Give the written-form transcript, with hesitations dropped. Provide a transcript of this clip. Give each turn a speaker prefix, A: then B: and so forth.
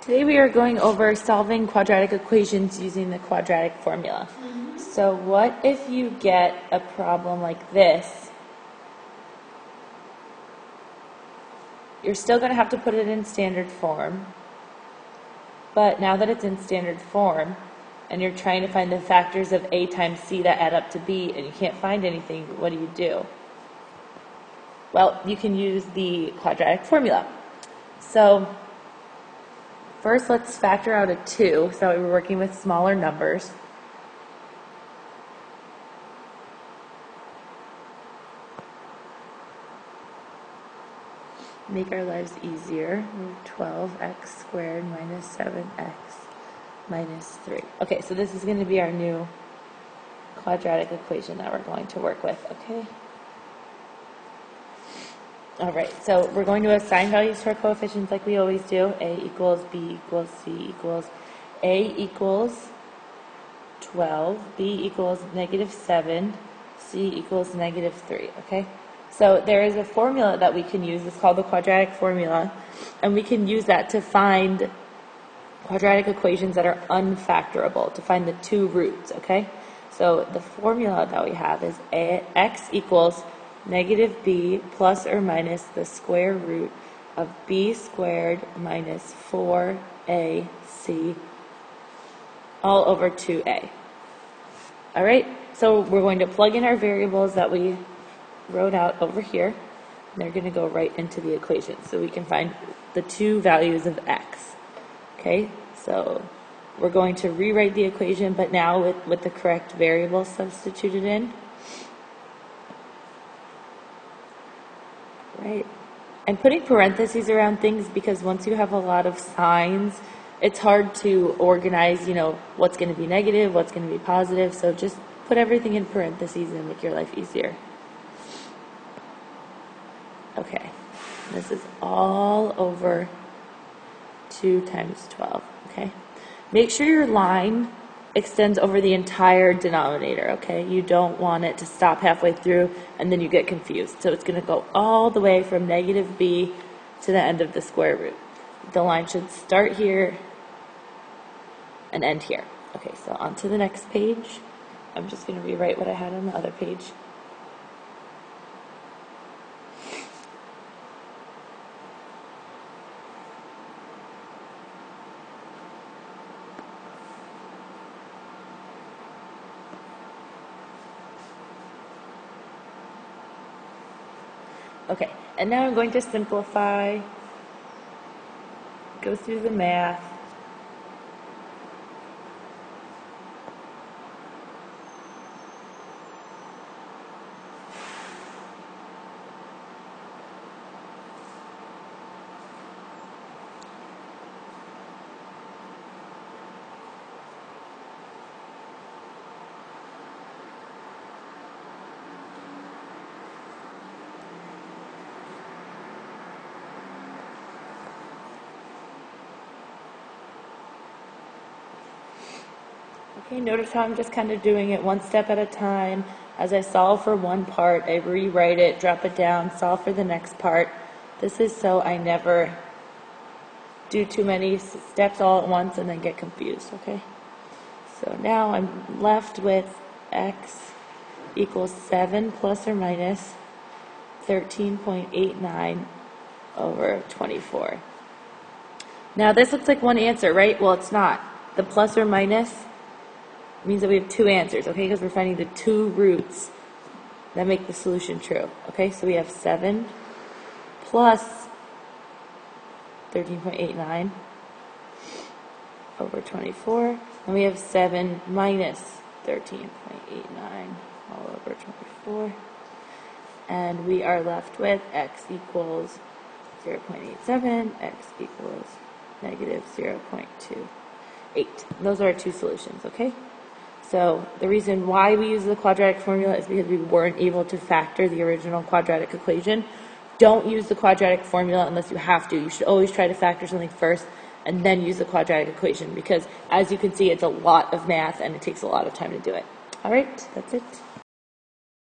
A: Today we are going over solving quadratic equations using the quadratic formula. So what if you get a problem like this? You're still going to have to put it in standard form, but now that it's in standard form and you're trying to find the factors of a times c that add up to b and you can't find anything, what do? Well, you can use the quadratic formula. So first, let's factor out a 2, so we're working with smaller numbers. Make our lives easier. 12x squared minus 7x minus 3. Okay, so this is going to be our new quadratic equation that we're going to work with, okay? Alright, so we're going to assign values to our coefficients like we always do. A equals B equals C equals A equals 12, B equals -7, C equals -3, okay? So there is a formula that we can use. It's called the quadratic formula, and we can use that to find quadratic equations that are unfactorable, to find the two roots, okay? So the formula that we have is x equals -b plus or minus the square root of b squared minus 4ac all over 2a. Alright, so we're going to plug in our variables that we wrote out over here. They're going to go right into the equation so we can find the two values of x. Okay, so we're going to rewrite the equation, but now with the correct variable substituted in. Right. I'm putting parentheses around things because once you have a lot of signs, it's hard to organize, what's going to be negative, what's going to be positive. So just put everything in parentheses and make your life easier. Okay. This is all over 2 times 12. Okay. Make sure your line extends over the entire denominator, okay? You don't want it to stop halfway through and then you get confused. So it's going to go all the way from -b to the end of the square root. The line should start here and end here. Okay, so on to the next page. I'm just going to rewrite what I had on the other page. Okay, and now I'm going to simplify, go through the math. Okay, notice how I'm just kind of doing it one step at a time. As I solve for one part, I rewrite it, drop it down, solve for the next part. This is so I never do too many steps all at once and then get confused, okay? So now I'm left with x equals 7 plus or minus 13.89 over 24. Now this looks like one answer, right? Well, it's not. The plus or minus means that we have two answers, okay, because we're finding the two roots that make the solution true, okay? So we have 7 plus 13.89 over 24, and we have 7 minus 13.89 all over 24, and we are left with x equals 0.87, x equals -0.28. Those are our two solutions, okay? So the reason why we use the quadratic formula is because we weren't able to factor the original quadratic equation. Don't use the quadratic formula unless you have to. You should always try to factor something first and then use the quadratic equation because, as you can see, it's a lot of math and it takes a lot of time to do it. All right, that's it.